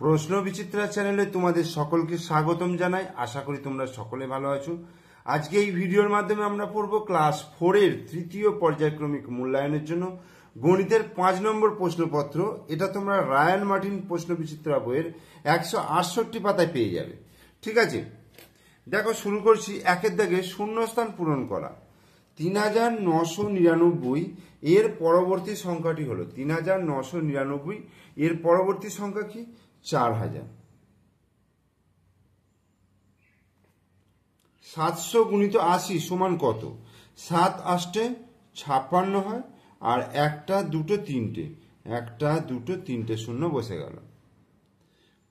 প্রশ্ন বিচিত্রা চ্যানেলে তোমাদের সকলকে স্বাগতম জানাই। আশা করি তোমরা সকলে ভালো আছো। আজকে এই ভিডিওর মাধ্যমে আমরা পড়ব ক্লাস 4 এর তৃতীয় পর্যায়ক্রমিক মূল্যায়নের জন্য গণিতের 5 নম্বর প্রশ্নপত্র। এটা তোমরা রায়ান মার্টিন প্রশ্ন বিচিত্রা বইয়ের 168 পাতায় পেয়ে যাবে। ঠিক আছে, দেখো শুরু করছি। একের দাগে শূন্যস্থান পূরণ করা। 3999 এর পরবর্তী সংখ্যাটি হলো 3999, এর পরবর্তী সংখ্যা কি? 4000। 700 গুণিত 80 সমান কত? 7 8 56 হয়, আর 1 2 3 1 2 3 শূন্য বসে গেল।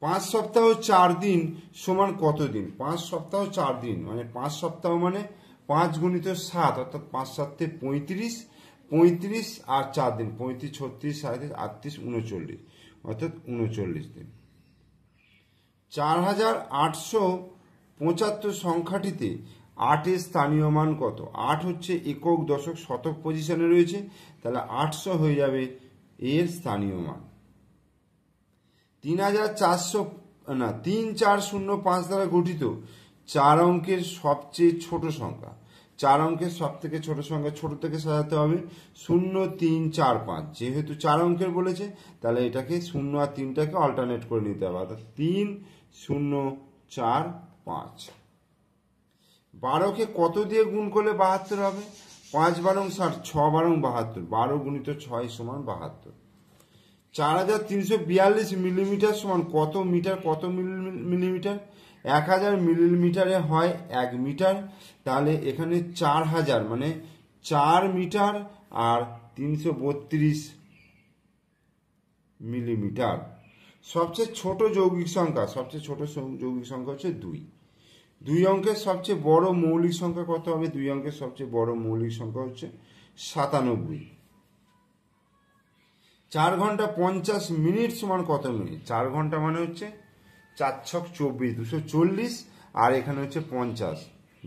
5 সপ্তাহ 4 দিন সমান কত দিন? 5 সপ্তাহ 4 দিন মানে 5 সপ্তাহ মানে 5 গুণিত 7 অর্থাৎ 5 7 35, 35 আর 4 দিন 35 36 37 38 39 অর্থাৎ 39 দিন। 4875 সংখ্যাটিতে 8 এর স্থানীয় মান কত? 8 হচ্ছে একক, দশক, শতক পজিশনে রয়েছে, তাহলে 800 হয়ে যাবে এর স্থানীয় মান। 3405 দ্বারা গঠিত 4 অঙ্কের সবচেয়ে ছোট সংখ্যা। 4 অঙ্কের সব থেকে ছোট সংখ্যা ছোট থেকে সাজাতে হবে। 0 3 4 5, যেহেতু 4 অঙ্কের বলেছে তাহলে এটাকে 0 আর 3টাকে অল্টারনেট করে নিতে হবে, অর্থাৎ 3 0 4 5। 12কে কত দিয়ে গুণ করলে 72 হবে? 5 12 60, 6 12 72, 12 গুণিত 6 সমান 72। 4342 মিলিমিটার সমান কত মিটার? কত মিলিমিটার? 1000 মিলিমিটারে হয় 1 মিটার, তাহলে এখানে 4000 মানে 4 মিটার আর 332 মিলিমিটার। সবচেয়ে ছোট যৌগিক সংখ্যা, সবচেয়ে ছোট যৌগিক সংখ্যা হচ্ছে 2। 2 অঙ্কের সবচেয়ে বড় মৌলিক সংখ্যা কত হবে? 2 অঙ্কের সবচেয়ে বড় মৌলিক সংখ্যা হচ্ছে 97। 4 ঘন্টা 50 মিনিট সমান কত মিনিট? 4 ঘন্টা মানে হচ্ছে 4 ছক 24, 240, আর এখানে হচ্ছে 50,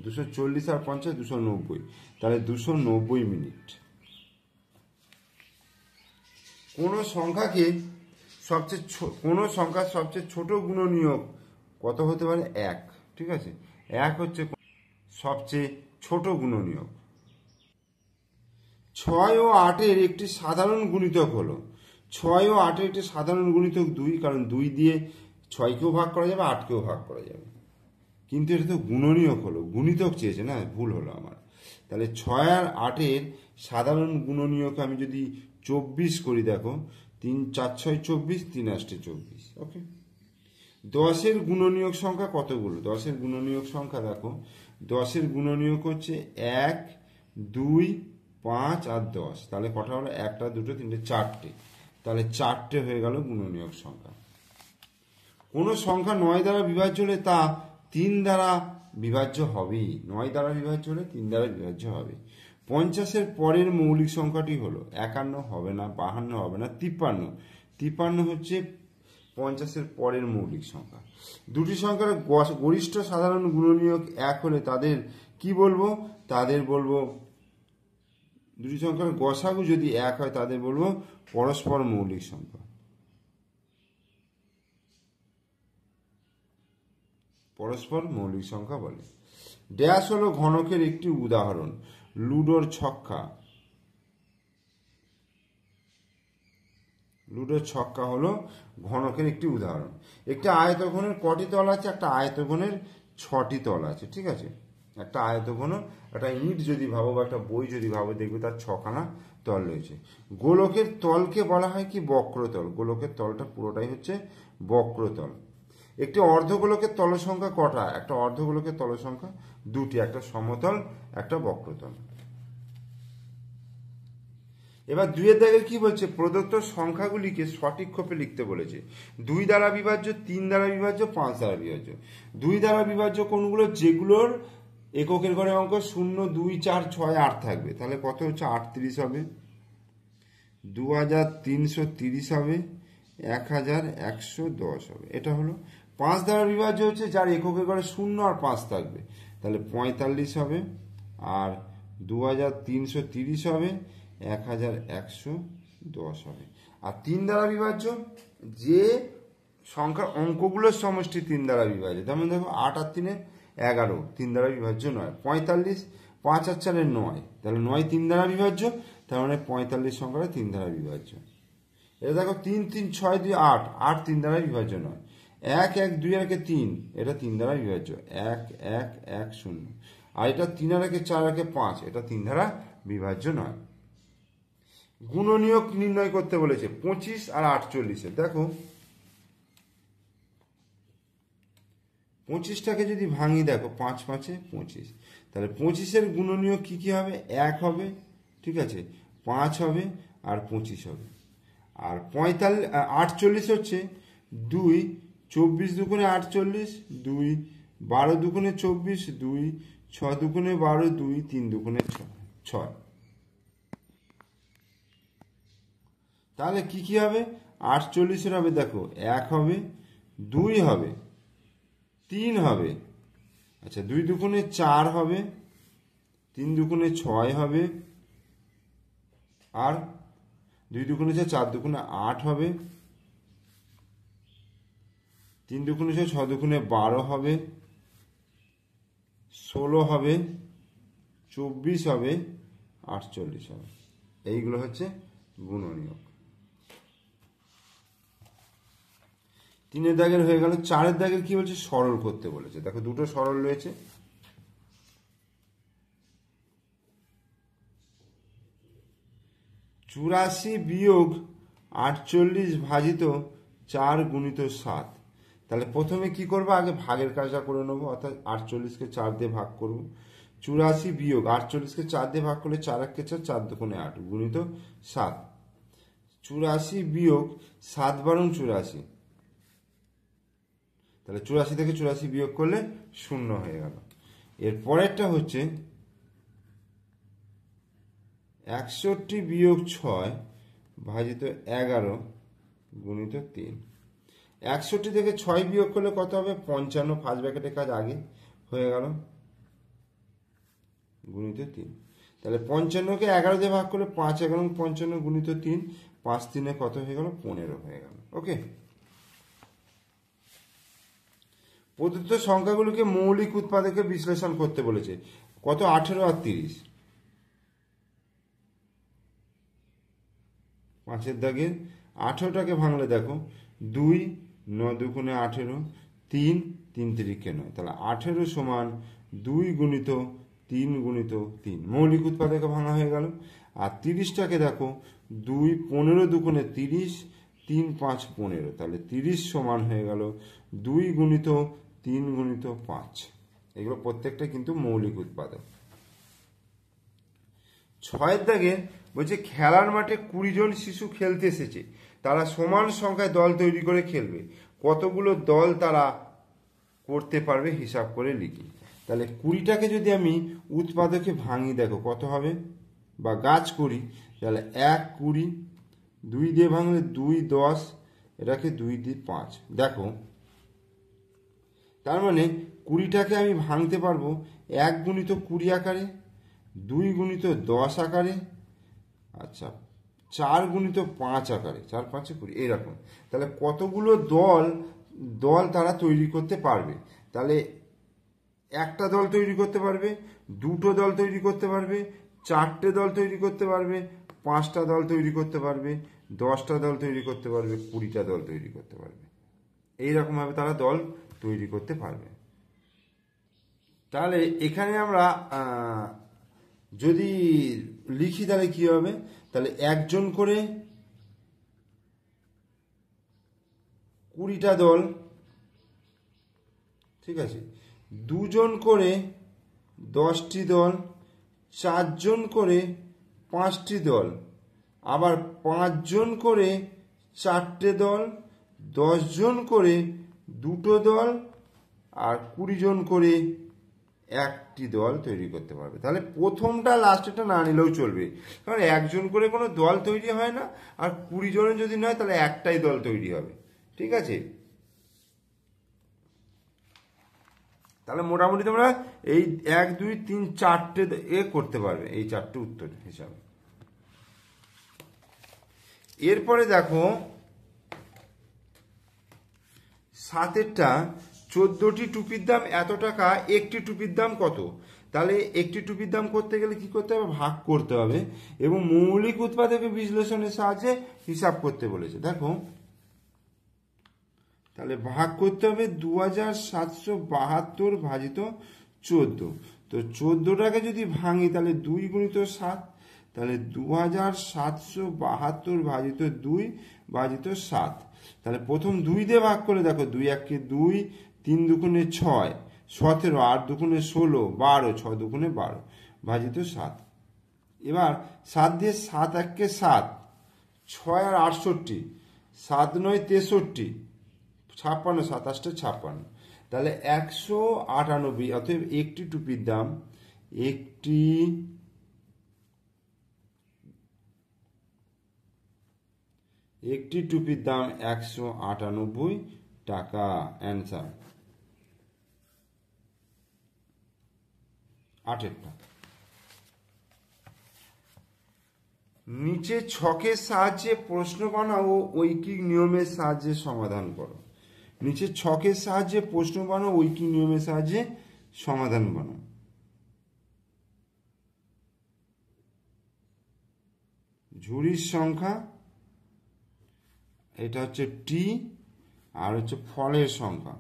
240 আর 50 290, তাহলে 290 মিনিট। কোন সংখ্যার সবচেয়ে ছোট গুণনীয়ক কত হতে পারে? 1। ঠিক আছে, 1 হচ্ছে সবচেয়ে ছোট গুণনীয়ক। 6 ও 8 এর একটি সাধারণ গুণিতক হলো। 6 ও 8 এর একটি সাধারণ গুণিতক 2, কারণ 2 দিয়ে 6কেও ভাগ করা যাবে, 8কেও ভাগ করা যাবে। কিন্তু এটা তো গুণনীয়ক হলো, গুণিতক চেয়েছে না, ভুল হলো আমার। তাহলে 6 আর 8 এর সাধারণ গুণনীয়ক আমি যদি 24 করি, দেখো 3 4 6 24, 3 8 24। ওকে, 10 এর গুণনীয়ক সংখ্যা কতগুলো? 10 এর গুণনীয়ক সংখ্যা দেখো, 10 এর গুণনীয়ক হচ্ছে 1 2 5 আর 10, তাহলে কটা হলো? 1 2 3 4টে, তাহলে 4টে হয়ে গেল গুণনীয়ক সংখ্যা। কোন সংখ্যা 9 দ্বারা বিভাজ্য হলে তা 3 দ্বারা বিভাজ্য হবেই। 9 দ্বারা বিভাজ্য হলে 3 দ্বারা বিভাজ্য হবে। 50 এর পরের মৌলিক সংখ্যাটি হলো 51 হবে না, 52 হবে না, 53। 53 হচ্ছে 50 এর পরের মৌলিক সংখ্যা। দুটি সংখ্যার গরিষ্ঠ সাধারণ গুণনীয়ক 1 হলে তাদের কি বলবো? তাদের বলবো, দুটি সংখ্যার গসাগু যদি 1 হয় তাদের বলবো পরস্পর মৌলিক সংখ্যা। পরস্পর মৌলিক সংখ্যা বলে। ড্যাশ হলো ঘনকের একটি উদাহরণ। লুডোর ছক্কা। লুডোর ছক্কা হলো ঘনকের একটি উদাহরণ। একটা আয়তঘনের কটি তল আছে? একটা আয়তঘনের 6টি তল আছে। ঠিক আছে, একটা আয়তঘন, একটা ইট যদি ভাবো বা একটা বই যদি ভাবো, দেখবে তার 6খানা তল রয়েছে। গোলকের তলকে বলা হয় কি? বক্রতল। গোলকের তলটা পুরোটাই হচ্ছে বক্রতল। একটি অর্ধগোলকের তল সংখ্যা কটা? একটা অর্ধগোলকের তল সংখ্যা 2টি, একটা সমতল একটা বক্রতল। এবার 2 এর দাগের কি বলছে? প্রদত্ত সংখ্যাগুলিকে সঠিক ক্ষেপে লিখতে বলেছে। 2 দ্বারা বিভাজ্য, 3 দ্বারা বিভাজ্য, 5 দ্বারা বিভাজ্য। 2 দ্বারা বিভাজ্য কোনগুলো? যেগুলোর এককের ঘরে অঙ্ক 0 2 4 6 8 থাকবে, তাহলে কত হচ্ছে? 38 হবে, 2330 হবে, 1110 হবে। এটা হলো। 5 দ্বারা বিভাজ্য হচ্ছে যার এককের ঘরে 0 আর 5 থাকবে, তাহলে 45 হবে, আর 2330 হবে, 1110 হবে। আর 3 দ্বারা বিভাজ্য যে সংখ্যার অঙ্কগুলোর সমষ্টি 3 দ্বারা বিভাজ্য। যেমন দেখো 8 আর 3 11, 3 দ্বারা বিভাজ্য নয়। 45, 5 আর 4 9, তাহলে 9 3 দ্বারা বিভাজ্য, তার মানে 45 সংখ্যাটা 3 দ্বারা বিভাজ্য। এটা দেখো 3 3 6 2 8, 8 3 দ্বারা বিভাজ্য নয়। 1 1 2 আর 3, এটা 3 দ্বারা বিভাজ্য, 1 1 1 0। আর এটা 3 আর 4 আর 5, এটা 3 দ্বারা বিভাজ্য নয়। গুণনীয়ক নির্ণয় করতে বলেছে 25 আর 48। দেখো 25টাকে যদি ভাঙি, দেখো 5 5 25, তাহলে 25-এর গুণনীয়ক কি কি হবে? 1 হবে, ঠিক আছে, 5 হবে আর 25 হবে। আর 48 হচ্ছে 2, 24 দুগুণে 48, 2, 12 দুগুণে 24, 2, 6 দুগুণে 12, 2, 3 দুগুণে 6। তাহলে কি কি হবে? 48-এর হবে, দেখো 1 হবে, 2 হবে, 3 হবে, আচ্ছা 2 দুগুণে 4 হবে, 3 দুগুণে 6 হবে, আর 2 দুগুণে 4, 4 দুগুণে 8 হবে, 3 দুগুণে 6, 6 দুগুণে 12 হবে, 16 হবে, 24 হবে, 48 হবে। এইগুলো হচ্ছে গুণনীয়ক। 3-এর দাগের হয়ে গেল। 4-এর দাগের কি বলছে? সরল করতে বলেছে। দেখো দুটো সরল রয়েছে। চুরাশি বিয়োগ 48 ভাজিত 4 গুণিত 7। তাহলে প্রথমে কি করবো? আগে ভাগের কাজটা করে নেবো, অর্থাৎ 48-কে 4 দিয়ে ভাগ করবো। 84 বিয়োগ 48-কে 4 দিয়ে ভাগ করলে 4 1 4, 4 দুগুণে 8 গুণিত 7। 84 বিয়োগ 7 12 84, তাহলে 84 থেকে 84 বিয়োগ করলে 0 হয়ে গেল। এর পরেরটা হচ্ছে 61 বিয়োগ 6 ভাজিত 11 গুণিত 3। 61 থেকে 6 বিয়োগ করলে কত হবে? 55, ফার্স্ট ব্র্যাকেটের কাজ আগে হয়ে গেল, গুণিত 3। তাহলে 55-কে 11 দিয়ে ভাগ করলে 5 11 55 গুণিত 3, 5 3-এ কত হয়ে গেল? 15 হয়ে গেল। ওকে, প্রদত্ত সংখ্যাগুলোকে মৌলিক উৎপাদকে বিশ্লেষণ করতে বলেছে। কত? 18 আর 30। 5-এর দাগের 18টাকে ভাঙলে দেখো 2 9 দুগুণে 18, 3 3 3-কে 9, তাহলে 18 সমান 2 গুণিত 3 গুণিত 3, মৌলিক উৎপাদকে ভাঙা হয়ে গেল। আর 30টাকে দেখো 2 15 দুগুণে 30, 3 5 15, তাহলে 30 সমান হয়ে গেল 2 গুণিত 3 গুণিত 5। এগুলো প্রত্যেকটা কিন্তু মৌলিক উৎপাদক। 6-এর দাগে বলছে খেলার মাঠে 20 জন শিশু খেলতে এসেছে, তারা সমান সংখ্যায় দল তৈরি করে খেলবে, কতগুলো দল তারা করতে পারবে হিসাব করে লিখি। তাহলে 20টাকে যদি আমি উৎপাদকে ভাঙি, দেখো কত হবে, বা গাছ করি, তাহলে 1 20, 2 দিয়ে ভাঙলে 2 10, এটাকে 2 দিয়ে 5। দেখো তার মানে 20টাকে আমি ভাঙতে পারবো 1 গুণিত 20 আকারে, 2 গুণিত 10 আকারে, আচ্ছা 4 গুণিত 5 আকারে, 4 5 20, এরকম। তাহলে কতগুলো দল তারা তৈরি করতে পারবে? তাহলে একটা দল তৈরি করতে পারবে, দুটো দল তৈরি করতে পারবে, 4টে দল তৈরি করতে পারবে, 5টা দল তৈরি করতে পারবে, 10টা দল তৈরি করতে পারবে, 20টা দল তৈরি করতে পারবে। এইরকমভাবে তারা দল তৈরি করতে পারবে। তাহলে এখানে আমরা যদি লিখি তাহলে কি হবে? তাহলে একজন করে 20টা দল, ঠিক আছে, দুজন করে 10টি দল, 4 জন করে 5টি দল, আবার 5 জন করে 4টে দল, 10 জন করে 2টো দল, আর 20 জন করে 1টি দল তৈরি করতে পারবে। তাহলে প্রথমটা লাস্টেটা না নিলেও চলবে, কারণ একজন করে কোনো দল তৈরি হয় না, আর 20 জনের যদি নয় তাহলে একটাই দল তৈরি হবে, ঠিক আছে। তাহলে মোটামুটি তোমরা এই 1 2 3 4টে করতে পারবে, এই 4টে উত্তর হিসাবে। এরপরে দেখো 7-এরটা 14টি টুপির দাম এত টাকা, একটি টুপির দাম কত? তাহলে একটি টুপির দাম করতে গেলে কি করতে হবে? ভাগ করতে হবে এবং মৌলিক উৎপাদকের বিশ্লেষণের সাহায্যে হিসাব করতে বলেছে। দেখো তাহলে ভাগ করতে হবে 2772 ভাজিত 14। তো 14টাকে যদি ভাঙি তাহলে 2 গুণিত 7, তাহলে 2772 ভাজিত 2 ভাজিত 7। তাহলে প্রথম 2 দিয়ে ভাগ করে দেখো, 2 1 2, 3 দুগুণে 6, 17, 8 দুগুণে 16, 12, 6 দুগুণে 12 ভাজিত 7। এবার 7 দিয়ে 7 1 7, 6 আর 68, 7 9 63, 56, 27 56, তাহলে 198। অতএব একটি টুপির দাম, একটি টুপির দাম 198 টাকা। অ্যান্সার 8-এরটা। নিচে ছকের সাহায্যে প্রশ্ন বানাও ও ঐকিক নিয়মের সাহায্যে সমাধান করো। নিচে ছকের সাহায্যে প্রশ্ন বানাও, ঐকিক নিয়মের সাহায্যে সমাধান বানাও। ঝুড়ির সংখ্যা, এটা হচ্ছে টি, আর হচ্ছে ফলের সংখ্যা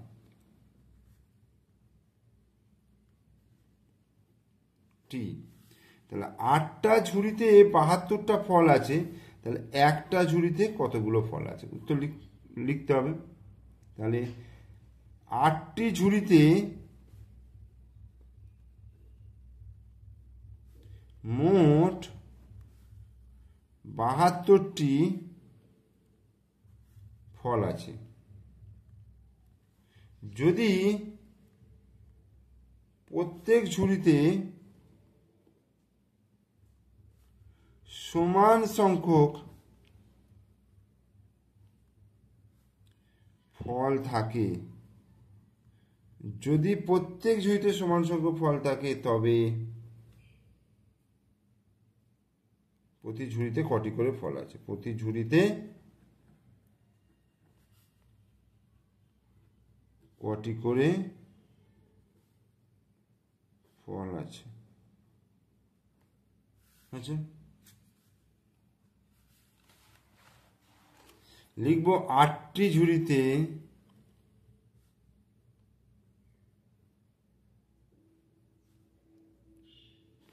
টি। তাহলে 8টা ঝুড়িতে 72টা ফল আছে, তাহলে একটা ঝুড়িতে কতগুলো ফল আছে? উত্তর লিখতে হবে। তাহলে 8টি ঝুড়িতে মোট 72টি ফল আছে। যদি প্রত্যেক ঝুড়িতে সমান সংখ্যক ফল থাকে, যদি প্রত্যেক ঝুড়িতে সমান সংখ্যক ফল থাকে, তবে প্রতি ঝুড়িতে কটি করে ফল আছে? প্রতি ঝুড়িতে কটি করে ফল আছে? আচ্ছা, লিখবো 8টি ঝুড়িতে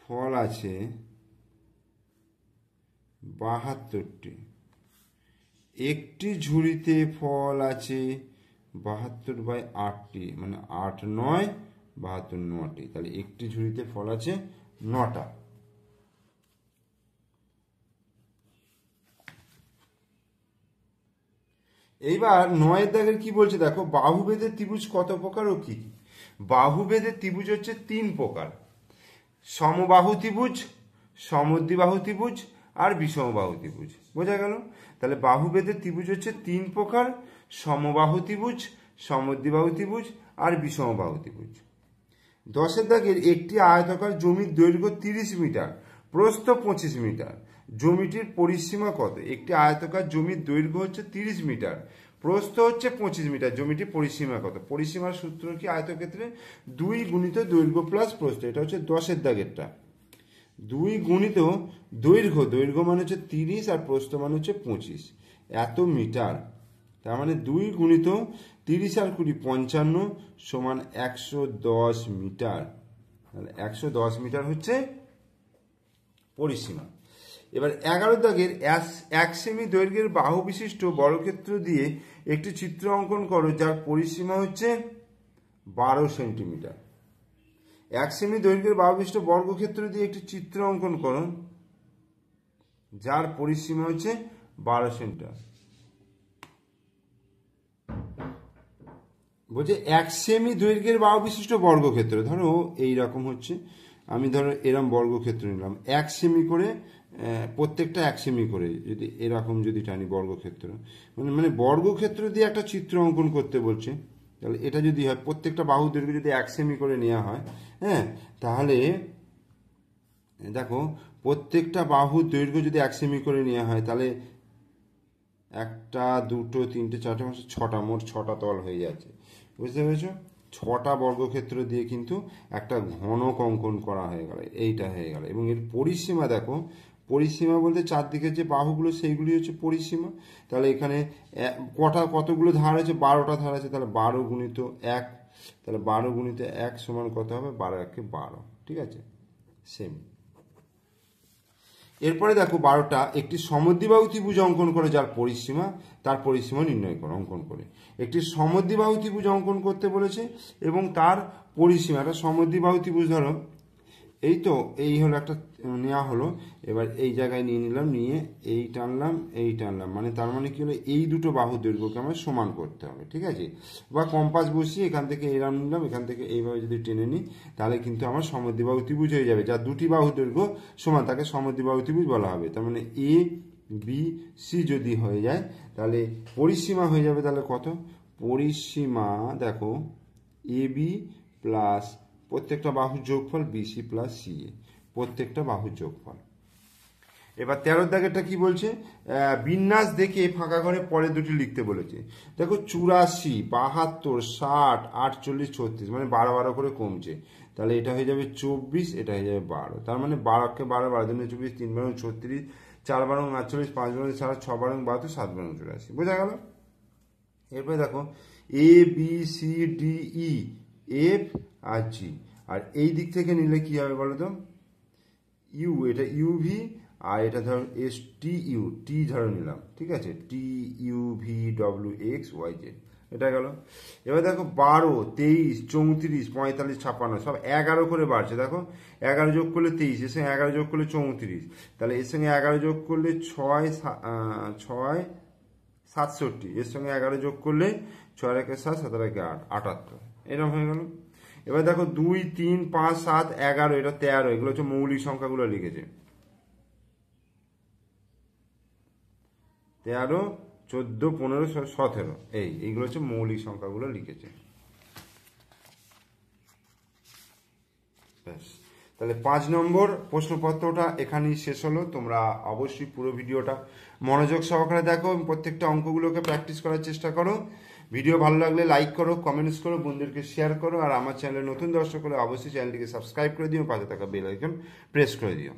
ফল আছে 72টি। একটি ঝুড়িতে ফল আছে 72/8টি, মানে 8 9 72, 9টি। তাহলে একটি ঝুড়িতে ফল আছে 9টা। এইবার 9-এর দাগের কি বলছে দেখো, বাহুভেদের ত্রিভুজ কত প্রকার ও কি? বাহুভেদের ত্রিভুজ হচ্ছে 3 প্রকার: সমবাহু ত্রিভুজ, সমদ্বিবাহু ত্রিভুজ আর বিষমবাহু ত্রিভুজ। বোঝা গেল? তাহলে বাহুভেদের ত্রিভুজ হচ্ছে 3 প্রকার: সমবাহু ত্রিভুজ, সমদ্বিবাহু ত্রিভুজ আর বিষমবাহু ত্রিভুজ। 10-এর দাগের একটি আয়তাকার জমির দৈর্ঘ্য 30 মিটার, প্রস্থ 25 মিটার, জমিটির পরিসীমা কত? একটি আয়তাকার জমির দৈর্ঘ্য হচ্ছে 30 মিটার, প্রস্থ হচ্ছে 25 মিটার, জমিটির পরিসীমা কত? পরিসীমার সূত্র কি আয়তক্ষেত্রে? 2 গুণিত দৈর্ঘ্য প্লাস প্রস্থ। এটা হচ্ছে 10-এর দাগেরটা। 2 গুণিত দৈর্ঘ্য, দৈর্ঘ্য মানে হচ্ছে 30 আর প্রস্থ মানে হচ্ছে 25, এত মিটার। তার মানে 2 গুণিত 30 আর 20 55 সমান 110 মিটার। তাহলে 110 মিটার হচ্ছে পরিসীমা। এবার 11 দাগের 1 সেমি দৈর্ঘ্যের বাহু বিশিষ্ট বর্গক্ষেত্র দিয়ে একটি চিত্র অঙ্কন করো যার পরিসীমা হচ্ছে 12 সেন্টিমিটার। 1 সেমি দৈর্ঘ্যের বাহু বিশিষ্ট বর্গক্ষেত্র দিয়ে একটি চিত্র অঙ্কন করো যার পরিসীমা হচ্ছে 12 সেন্টিমিটার। বলছে 1 সেমি দৈর্ঘ্যের বাহু বিশিষ্ট বর্গক্ষেত্র, ধরো এইরকম হচ্ছে, আমি ধরো এরকম বর্গক্ষেত্র নিলাম 1 সেমি করে, প্রত্যেকটা 1 সেমি করে, যদি এরকম যদি টানি বর্গক্ষেত্র, মানে বর্গক্ষেত্র দিয়ে একটা চিত্র অঙ্কন করতে বলছে। তাহলে এটা যদি হয়, প্রত্যেকটা বাহু দৈর্ঘ্য যদি 1 সেমি করে নেওয়া হয়, হ্যাঁ, তাহলে দেখো প্রত্যেকটা বাহুর দৈর্ঘ্য যদি 1 সেমি করে নেওয়া হয়, তাহলে একটা, দুটো, তিনটে, চারটে, পাঁচটা, ছটা, মোট 6টা তল হয়ে যাচ্ছে। বুঝতে পেরেছো? 6টা বর্গক্ষেত্র দিয়ে কিন্তু একটা ঘনক অঙ্কন করা হয়ে গেল, এইটা হয়ে গেল। এবং এর পরিসীমা দেখো, পরিসীমা বলতে চারদিকের যে বাহুগুলো সেইগুলি হচ্ছে পরিসীমা। তাহলে এখানে কতগুলো ধার আছে? 12টা ধার আছে। তাহলে 12 গুণিত 1, তাহলে 12 গুণিত 1 সমান কত হবে? 12 একে 12। ঠিক আছে, সেম। এরপরে দেখো 12টা একটি সমদ্বিবাহু ত্রিভুজ অঙ্কন করে, যার পরিসীমা, তার পরিসীমা নির্ণয় করো অঙ্কন করে। একটি সমদ্বিবাহু ত্রিভুজ অঙ্কন করতে বলেছে এবং তার পরিসীমা, একটা সমদ্বিবাহু ত্রিভুজ ধরো, এই তো এই হলো একটা নেওয়া হলো। এবার এই জায়গায় নিয়ে নিলাম, নিয়ে এই টানলাম, এই টানলাম, মানে তার মানে কি হলো, এই দুটো বাহু দৈর্ঘ্যকে আমার সমান করতে হবে। ঠিক আছে, বা কম্পাস বসিয়ে এখান থেকে এইরাম নিলাম, এখান থেকে এইভাবে যদি টেনে নিই তাহলে কিন্তু আমার সমদ্বিবাহু ত্রিভুজ হয়ে যাবে। যার দুটি বাহু দৈর্ঘ্য সমান তাকে সমদ্বিবাহু ত্রিভুজ বলা হবে। তার মানে এ বি সি যদি হয়ে যায় তাহলে পরিসীমা হয়ে যাবে, তাহলে কত? পরিসীমা দেখো এ বি প্লাস প্রত্যেকটা বাহুর যোগফল বিসি প্লাস সিএ, প্রত্যেকটা বাহুর যোগফল। এবার 13 দাগেরটা কি বলছে? বিন্যাস দেখে ফাঁকা ঘরে পরে দুটি লিখতে বলেছে। দেখো 84, 72, 60, 48, 36, মানে 12 12 করে কমছে। তাহলে এটা হয়ে যাবে 24, এটা হয়ে যাবে 12। তার মানে 12কে 12, 12 দুগুণে 24, 3 বারং 36, 4 বারং 48, 5 বারং 60, 6 বারং 72, 7 বারং 84। বোঝা গেল? এরপরে দেখো A B C D E F আর জি, আর এই দিক থেকে নিলে কি হবে বলো তো? ইউ, এটা ইউভি, আর এটা ধরো এস টি ইউ, টি ধরো নিলাম। ঠিক আছে, T U V W X Y Z, এটা গেল। এবার দেখো 12, 23, 34, 45, 56 সব 11 করে বাড়ছে। দেখো 11 যোগ করলে 23, এর সঙ্গে 11 যোগ করলে 34, তাহলে এর সঙ্গে 11 যোগ করলে 6 67, এর সঙ্গে 11 যোগ করলে 6 একে 7, 7 একে 8, 78, এরকম হয়ে গেল। এবার দেখো 2, 3, 5, 7, 11, এটা 13, এগুলো হচ্ছে মৌলিক সংখ্যাগুলো লিখেছে। 13, 14, 15, 17, এইগুলো হচ্ছে মৌলিক সংখ্যাগুলো লিখেছে। ব্যাস, তাহলে 5 নম্বর প্রশ্নপত্রটা এখানেই শেষ হলো। তোমরা অবশ্যই পুরো ভিডিওটা মনোযোগ সহকারে দেখো এবং প্রত্যেকটা অঙ্কগুলোকে প্র্যাকটিস করার চেষ্টা করো। ভিডিও ভালো লাগলে লাইক করো, কমেন্টস করো, বন্ধুদেরকে শেয়ার করো, আর আমার চ্যানেলে নতুন দর্শক হলে অবশ্যই চ্যানেলটিকে সাবস্ক্রাইব করে দিও, পাশে থাকা বেল আইকন প্রেস করে দিও।